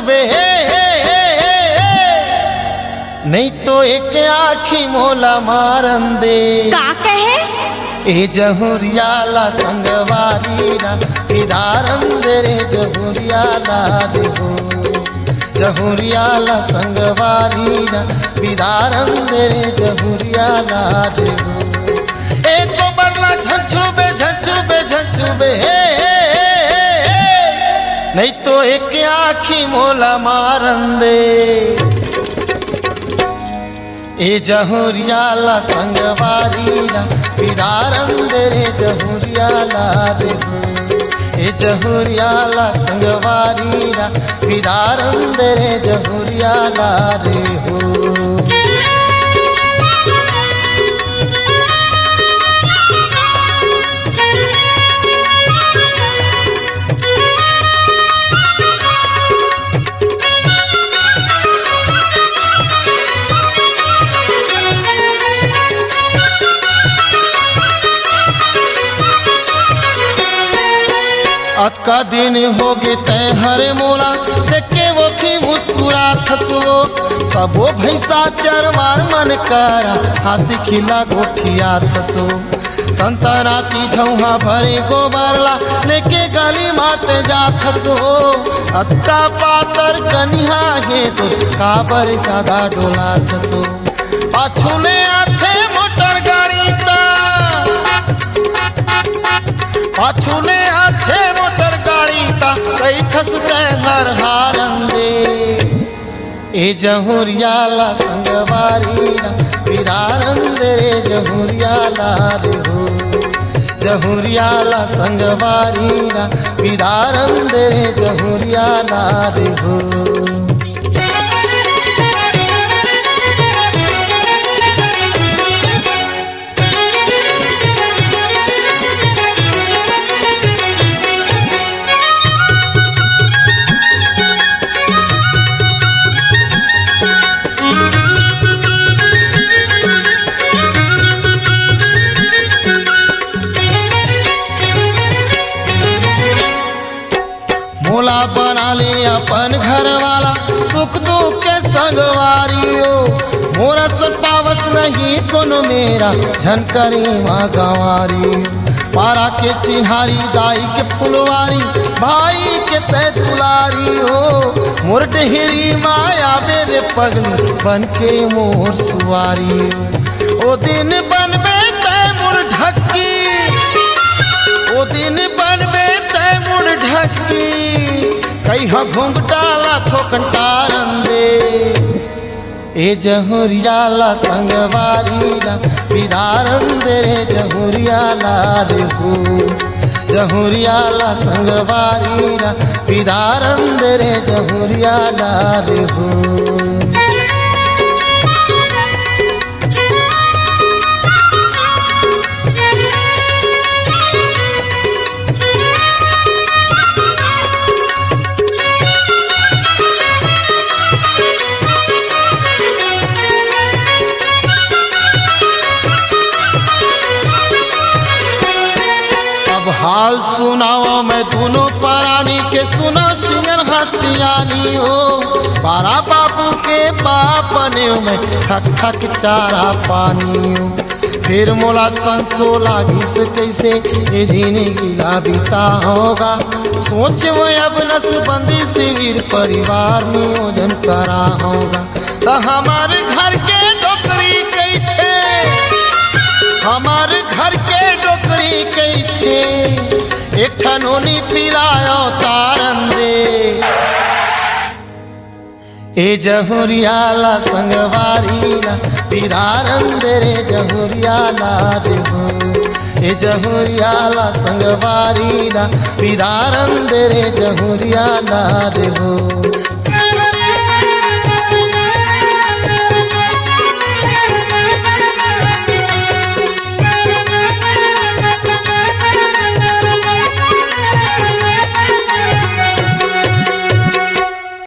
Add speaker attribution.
Speaker 1: झंझुबे नहीं तो एक आखी मोला मारन दे।
Speaker 2: का कहे
Speaker 1: ए जहुरियाला संगवारीरा विदारन दे रे जहुरियाला रे हो। जहुरियाला संगवारीरा विदारन दे रे जहुरियाला रे हो। ए तो बरला झंझुबे झंझुबे झंझुबे नहीं तो एक आखी मोला मारन दे। ए जहुरियाला संगवारीरा विदारन दे रे जहुरियाला रे हो। ए जहुरियाला संगवारीरा विदारन दे रे जहुरियाला रे हो। आज का दिन होगे तय हरे मोला देख के वो की मुस्कुरात हसो। सबो भैंसा चरवार मन करा हंसी खिला गोठियात हसो। संतराती झौहा भरे गोबरला लेके गली मात जात हसो। अत्का पातर कनिहा हे तो काबर ज्यादा डोलात हसो। पाछूले आथे मोटर गाड़ी ता पाछूले आथे मोटर गाड़ी ता कैठस हर हारन दे। ए जहुरियाला संगवारीरा विदारन दे रे जहुरियाला रे हो। जहुरियाला संगवारीरा विदारन दे रे जहुरियाला रे हो। मोला बना ले अपन घर वाला सुख दुख के संगवारियो। मोरा सतावस नहीं कोनो मेरा झनकरी माँ गंवारी। पारा के चिन्हारी दाई के फुलवारी भाई के तय दुलारी हो। मोर डेहरी माया मेरे पगली बन के मोर सुवारी। ओ दिन बनबे तय मोर ढक्की ओ दिन बनबे तय मोर ढक्की कहिया घुंघटाला थोकंटारन दे। ए जहुरियाला संगवारीरा विदारन दे रे जहुरियाला रे हो। जहुरियाला संगवारीरा विदारन दे रे जहुरियाला रे हो। हाल सुनाओ मैं दोनों प्राणी के सुनो सिंगर हसियानी हो। बारा बाबू के बाप ने मैं ठक ठक चारा पानी हो। फिर मोला संसोला घिस कैसे ये जीने गिला बीता होगा। सोच में अब नसबंदी शिविर परिवार नियोजन करा होगा। तो हमारे घर के डोकरी कैथे हमारे घर के डोकरी कैथे एक ठनोनी पिलायो तारन दे। ए जहुरियाला संगवारीरा विदारन दे रे जहुरियाला रे हो। ए जहुरियाला संगवारीरा विदारन दे रे जहुरियाला रे हो।